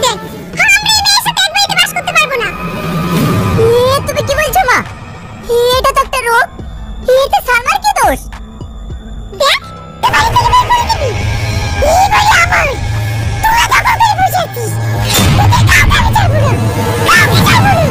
দেখ, আমরা এই মেয়ের সাথে এক বাড়িতে বাস করতে পারবো না। তুমি কি বলছো মা? এটা তো একটা রোগ। এটা সালমার কি দোষ? দেখ, তুই বাড়ি থেকে বের করে দিবি। এই বাড়ি আমার। তুই তো বাবাই বসেছিস। তোকে কাউকে আমি ছাড়বো না। কাউকে ছাড়বো না।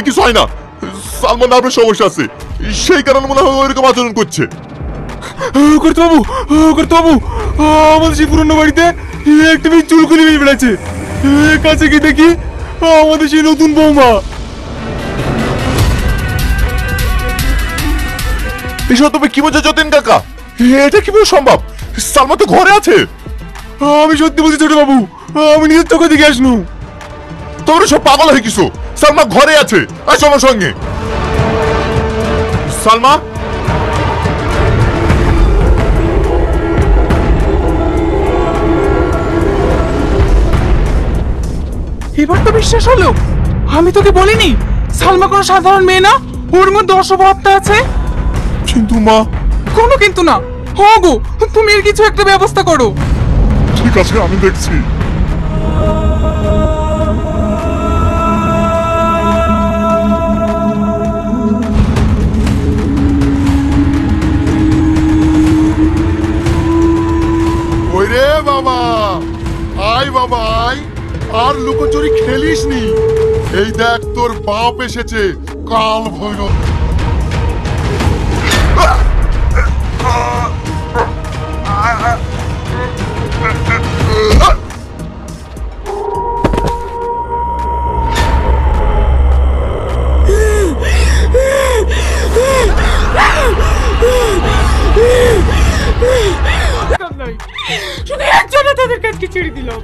কিছু হয় না, সালমান নার্ভের সমস্যা আছে, সেই কারণে মনে হয় ওইরকম আচরণ করছে। কর্তাবাবু, কর্তাবাবু, আমাদের সেই পুরনো বাড়িতে একটা মেয়ে চুলকুলি মেয়ে বেড়াচ্ছে। কাছে গিয়ে দেখি আমাদের সেই নতুন বৌমা। এসব তুমি কি বলছো যতীন কাকা? এটা কিভাবে সম্ভব? সালমান তো ঘরে আছে। আমি সত্যি বলছি ছোট বাবু, আমি নিজের চোখে দেখে আসনু। তোমরা সব পাগল হয়ে গেছো। সালমা ঘরে আছে, আসো আমার সঙ্গে। সালমা, এবার তো বিশ্বাস হলো। আমি তোকে বলিনি সালমা কোনো সাধারণ মেয়ে না, ওর মধ্যে অশুভত্ব আছে। কিন্তু মা। কোনো কিন্তু না, গো তুমি এর কিছু একটা ব্যবস্থা করো। ঠিক আছে, আমি দেখছি। ওরে বাবা, আয় বাবা আয়, আর লুকোচুরি খেলিস নি। এই দেখ তোর বাপ এসেছে, কাল ভৈরব। শুধু একজনে তাদের কাজকে ছেড়ে দিলাম।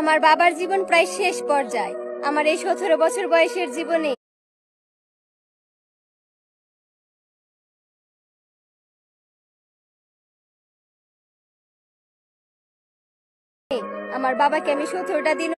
আমার বাবার জীবন প্রায় শেষ পর্যায়ে। আমার এই 17 বছর বয়সের জীবনে আমার বাবাকে আমি 17টা দিন